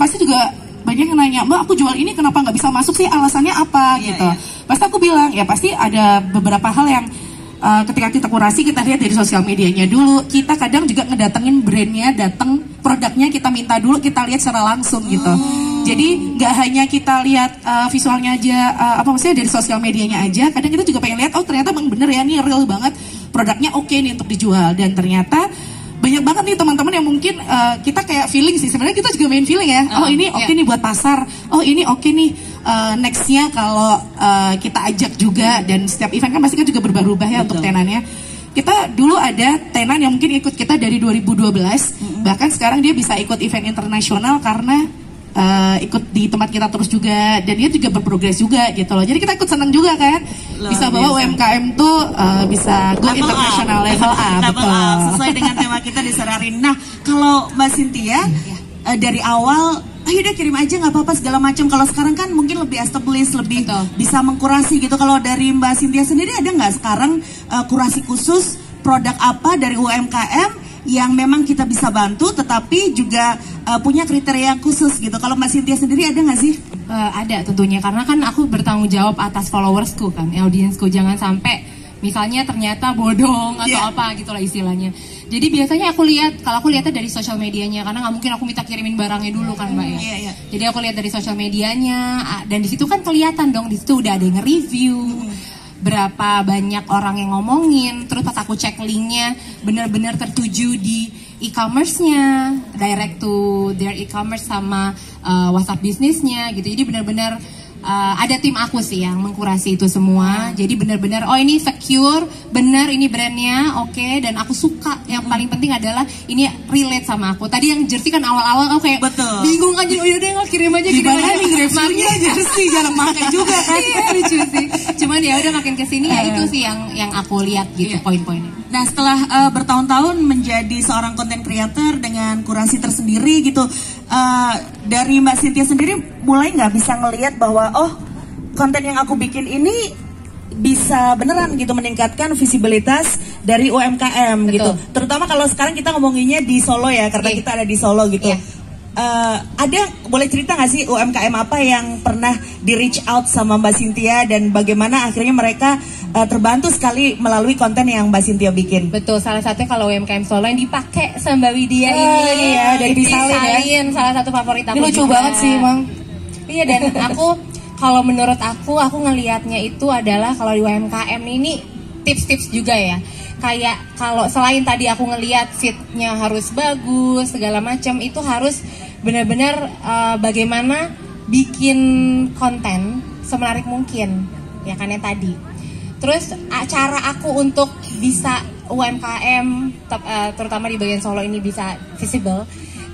pasti juga banyak yang nanya, Mbak aku jual ini kenapa nggak bisa masuk sih, alasannya apa gitu. Pasti aku bilang ya pasti ada beberapa hal yang ketika kita kurasi kita lihat dari sosial medianya dulu. Kita kadang juga ngedatengin brandnya, datang produknya kita minta dulu, kita lihat secara langsung gitu. Jadi nggak hanya kita lihat visualnya aja, maksudnya dari sosial medianya aja. Kadang kita juga pengen lihat, oh ternyata bang bener ya, ini real banget produknya, oke nih untuk dijual. Dan ternyata banyak banget nih teman-teman yang mungkin kita kayak feeling sih, sebenarnya kita juga main feeling ya. Oh ini oke nih buat pasar, oh ini oke nih nextnya kalau kita ajak juga. Dan setiap event kan pasti kan juga berubah-ubah ya. Betul. Untuk tenannya. Kita dulu ada tenan yang mungkin ikut kita dari 2012, bahkan sekarang dia bisa ikut event internasional karena ikut di tempat kita terus juga, dan dia juga berprogres juga gitu loh. Jadi kita ikut senang juga kan, bisa bawa UMKM tuh bisa go international level up, sesuai dengan tema kita di sore hari. Nah, kalau Mbak Cynthia dari awal, ayo udah kirim aja nggak apa-apa segala macam. Kalau sekarang kan mungkin lebih established, lebih bisa mengkurasi gitu. Kalau dari Mbak Cynthia sendiri ada nggak sekarang kurasi khusus produk apa dari UMKM yang memang kita bisa bantu, tetapi juga punya kriteria khusus gitu. Kalau Mbak Cynthia sendiri ada nggak sih? Ada tentunya, karena kan aku bertanggung jawab atas followersku kan, audiensku. Jangan sampai misalnya ternyata bodong atau apa gitu lah istilahnya. Jadi biasanya aku lihat, kalau aku lihatnya dari sosial medianya, karena nggak mungkin aku minta kirimin barangnya dulu kan Mbak ya. Jadi aku lihat dari sosial medianya, dan di situ kan kelihatan dong, di situ udah ada yang nge-review. Berapa banyak orang yang ngomongin, terus pas aku cek linknya benar-benar tertuju di e-commerce-nya, direct to their e-commerce sama WhatsApp bisnisnya gitu. Jadi benar-benar ada tim aku sih yang mengkurasi itu semua. Jadi benar-benar oh ini secure, benar ini brandnya oke, dan aku suka. Yang paling penting adalah ini relate sama aku. Tadi yang jersey kan awal-awal aku kayak bingung kan, jadi oh yaudah nggak kirim aja. Gimana nih reviewnya jersey jarang pakai juga kan. Iya lucu sih. Cuman ya udah makin kesini ya itu sih yang aku lihat gitu poin-poinnya. Nah setelah bertahun-tahun menjadi seorang content creator dengan kurasi tersendiri gitu, dari Mbak Cynthia sendiri mulai nggak bisa ngelihat bahwa oh konten yang aku bikin ini bisa beneran gitu meningkatkan visibilitas dari UMKM gitu. Terutama kalau sekarang kita ngomonginnya di Solo ya, karena kita ada di Solo gitu. Ada boleh cerita nggak sih UMKM apa yang pernah di reach out sama Mbak Cynthia dan bagaimana akhirnya mereka terbantu sekali melalui konten yang Mbak Cynthia bikin? Betul, salah satunya kalau UMKM Solo yang dipakai sama Mbak Widya ini ya, dari disalin ya. Salah satu favorit aku. Ini lucu banget sih Bang. Iya, dan aku kalau menurut aku ngelihatnya itu adalah kalau di UMKM ini tips-tips juga ya. Kayak kalau selain tadi aku ngelihat fitnya harus bagus segala macam, itu harus benar-benar bagaimana bikin konten semenarik mungkin ya kan yang tadi. Terus cara aku untuk bisa UMKM terutama di bagian Solo ini bisa visible,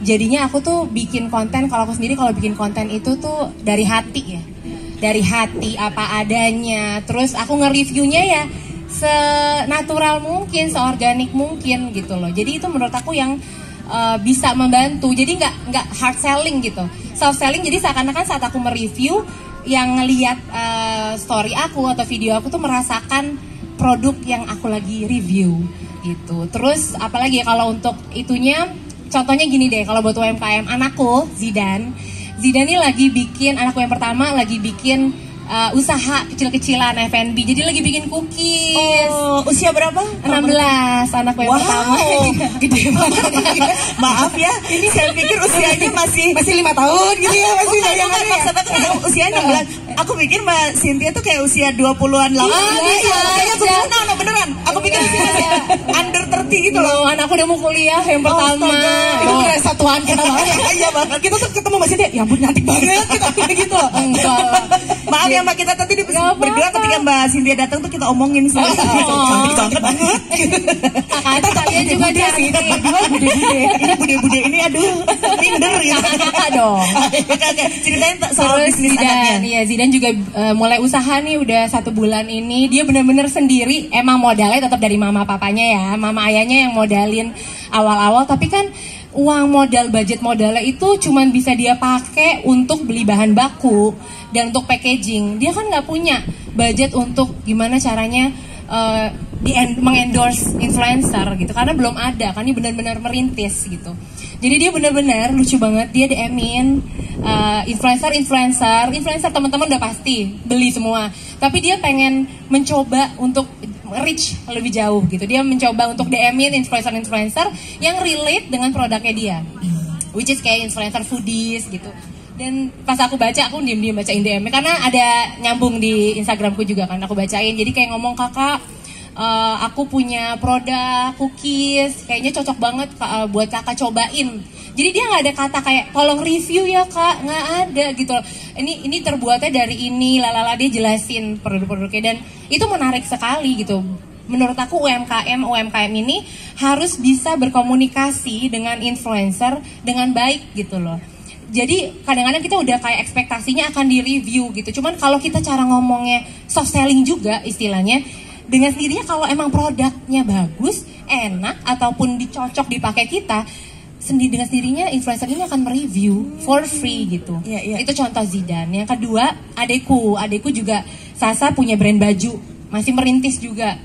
jadinya aku tuh bikin konten, kalau aku sendiri kalau bikin konten itu tuh dari hati ya, dari hati apa adanya. Terus aku nge-reviewnya ya senatural mungkin, seorganik mungkin gitu loh. Jadi itu menurut aku yang bisa membantu. Jadi nggak hard selling gitu, soft selling. Jadi seakan-akan saat aku mereview, yang ngelihat story aku atau video aku tuh merasakan produk yang aku lagi review gitu. Terus apalagi ya kalau untuk itunya, contohnya gini deh, kalau buat UMKM, anakku Zidan ini lagi bikin, anakku yang pertama lagi bikin usaha kecil-kecilan F&B. Jadi lagi bikin cookies. Oh, usia berapa? 16, anakku yang pertama. Gede banget. Maaf ya, ini saya pikir usianya masih 5 tahun gitu ya, masih maksud aku usianya 16. Aku pikir Mbak Cynthia tuh kayak usia 20-an lah. Iya, beneran. Aku pikir under 30 gitu loh. Anakku udah mau kuliah yang pertama. Itu kayak satuan kita banget. Iya banget. Kita tuh ketemu Mbak Cynthia, ya ampun cantik banget kita gitu. Maaf ya Mbak, kita tadi berdua ketika Mbak Cynthia datang tuh kita omongin sih. Cantik banget. Kalian juga cari bude-bude ini aduh minder gitu. Kakak dong. Ceritain soal bisnis anaknya. Iya, Zidan juga mulai usaha nih udah 1 bulan ini. Dia benar-benar sendiri. Emang modalnya tetap dari mama papanya ya, mama ayahnya yang modalin awal-awal. Tapi kan uang modal, budget modalnya itu cuman bisa dia pakai untuk beli bahan baku dan untuk packaging. Dia kan nggak punya budget untuk gimana caranya mengendorse influencer gitu, karena belum ada kan, ini benar-benar merintis gitu. Jadi dia benar-benar lucu banget, dia DM-in influencer teman-teman udah pasti beli semua. Tapi dia pengen mencoba untuk reach lebih jauh gitu. Dia mencoba untuk DM-in influencer yang relate dengan produknya dia. Which is kayak influencer foodies gitu. Dan pas aku baca, aku diam-diam bacain DM-nya karena ada nyambung di Instagramku juga kan, aku bacain. Jadi kayak ngomong, kakak, aku punya produk cookies, kayaknya cocok banget buat kakak cobain. Jadi dia nggak ada kata kayak tolong review ya kak, nggak ada gitu. Ini terbuatnya dari ini, lalala, dia jelasin produk-produknya dan itu menarik sekali gitu. Menurut aku UMKM ini harus bisa berkomunikasi dengan influencer dengan baik gitu loh. Jadi kadang-kadang kita udah kayak ekspektasinya akan di-review gitu. Cuman kalau kita cara ngomongnya soft selling juga istilahnya, dengan sendirinya kalau emang produknya bagus, enak, ataupun dicocok dipakai kita, dengan sendirinya influencer ini akan mereview for free gitu. Itu contoh Zidane. Yang kedua, adekku juga Sasa punya brand baju, masih merintis juga.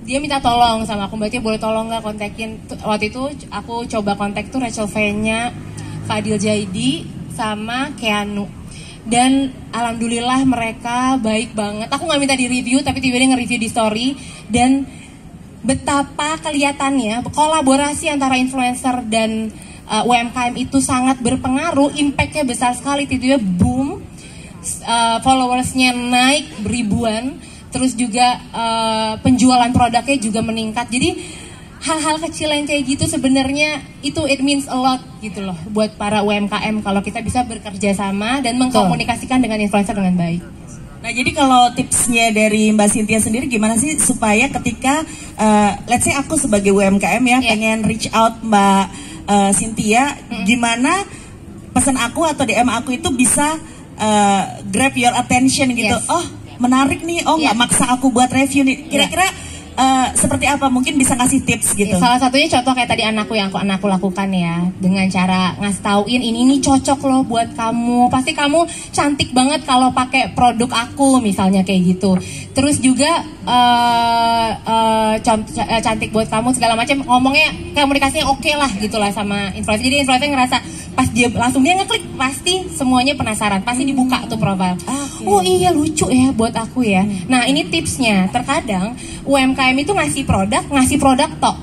Dia minta tolong sama aku, berarti boleh tolong nggak kontakin. Waktu itu aku coba kontak tuh Rachel Fenya, Fadil Jaidi, sama Keanu. Dan alhamdulillah mereka baik banget. Aku nggak minta di review, tapi tiba-tiba nge-review di story. Dan betapa kelihatannya kolaborasi antara influencer dan UMKM itu sangat berpengaruh. Impact-nya besar sekali, tiba-tiba boom, followersnya naik beribuan. Terus juga penjualan produknya juga meningkat. Jadi hal-hal kecil yang kayak gitu sebenarnya itu it means a lot gitu loh buat para UMKM kalau kita bisa bekerja sama dan mengkomunikasikan dengan influencer dengan baik. Nah jadi kalau tipsnya dari Mbak Cynthia sendiri gimana sih supaya ketika let's say aku sebagai UMKM ya pengen reach out Mbak Cynthia, gimana pesan aku atau DM aku itu bisa grab your attention gitu. Oh menarik nih, oh nggak maksa aku buat review nih. Kira-kira seperti apa, mungkin bisa ngasih tips gitu. Salah satunya contoh kayak tadi anakku yang anakku lakukan ya, dengan cara ngasih tauin ini cocok loh buat kamu, pasti kamu cantik banget kalau pakai produk aku misalnya kayak gitu. Terus juga cantik buat kamu segala macam, ngomongnya komunikasinya oke lah gitulah sama influencer. Jadi influencer ngerasa pas dia langsung dia ngeklik, pasti semuanya penasaran, pasti dibuka tuh profile. Oh iya lucu ya buat aku ya. Nah ini tipsnya, terkadang UMKM itu ngasih produk tok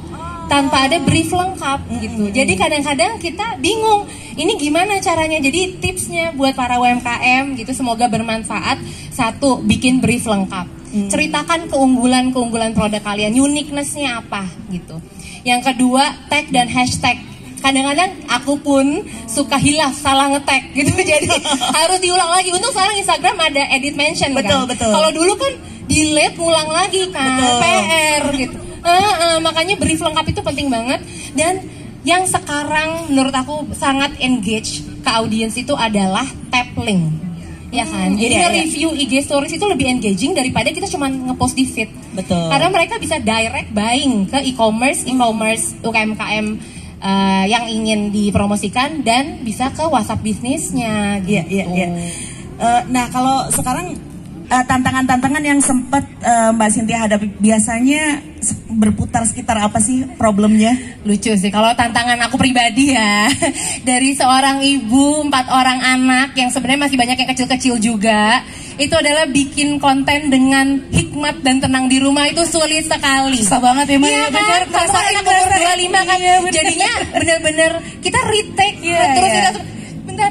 tanpa ada brief lengkap gitu. Jadi kadang-kadang kita bingung ini gimana caranya. Jadi tipsnya buat para UMKM gitu, semoga bermanfaat. Satu, bikin brief lengkap. Ceritakan keunggulan produk kalian, uniqueness-nya apa gitu. Yang kedua, tag dan hashtag. Kadang-kadang aku pun suka hilaf, salah nge-tag gitu. Jadi harus diulang lagi. Untung sekarang Instagram ada edit mention kan. Betul. Kalau dulu kan delete ngulang lagi kan, PR gitu. Makanya brief lengkap itu penting banget. Dan yang sekarang menurut aku sangat engage ke audiens itu adalah tap link. Ya kan, jadi nge-review IG stories itu lebih engaging daripada kita cuma nge-post di feed. Betul. Karena mereka bisa direct buying ke e-commerce UMKM yang ingin dipromosikan dan bisa ke WhatsApp bisnisnya gitu. Iya. Nah kalau sekarang tantangan-tantangan yang sempat Mbak Cynthia hadapi biasanya berputar sekitar apa sih problemnya? Lucu sih kalau tantangan aku pribadi ya. Dari seorang ibu 4 orang anak yang sebenarnya masih banyak yang kecil-kecil juga, itu adalah bikin konten dengan hikmat dan tenang di rumah itu sulit sekali. Susah banget ya, Iya kan, satu anak umur 25 kan. Jadinya bener-bener kita retake terus kita bentar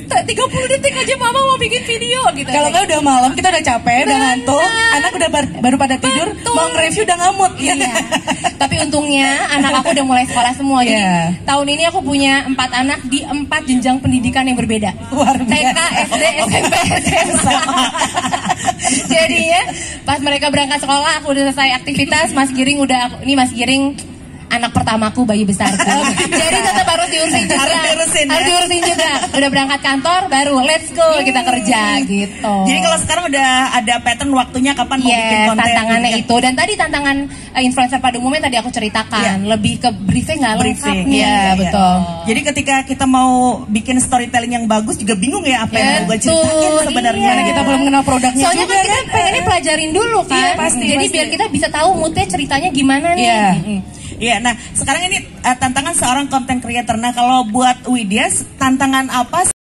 30 detik aja mama mau bikin video gitu. Kalau kan udah malam, kita udah capek, udah ngantuk, anak udah baru pada tidur, mau nge-review udah ngamut. Iya. Tapi untungnya anak aku udah mulai sekolah semua. Jadi tahun ini aku punya 4 anak di 4 jenjang pendidikan yang berbeda. Luar biasa. TK, SD, SMP, SMA. Jadi ya, pas mereka berangkat sekolah, aku udah selesai aktivitas. Mas Giring Mas Giring anak pertamaku, bayi besarku. Jadi tetap harus diurusin juga. Harus diurusin juga. Udah berangkat kantor, baru let's go kita kerja gitu. Jadi kalau sekarang udah ada pattern waktunya kapan mau bikin konten. Tantangannya itu. Dan tadi tantangan influencer pada umumnya tadi aku ceritakan. Lebih ke briefing nggak lengkap nih. Iya, betul. Jadi ketika kita mau bikin storytelling yang bagus juga bingung ya apa yang mau gue ceritain sebenarnya. Karena kita belum mengenal produknya. Soalnya juga kan kita pengennya pelajarin dulu kan. Pasti. Jadi biar kita bisa tahu moodnya ceritanya gimana nih. Iya, nah sekarang ini tantangan seorang content creator. Nah kalau buat Widya, tantangan apa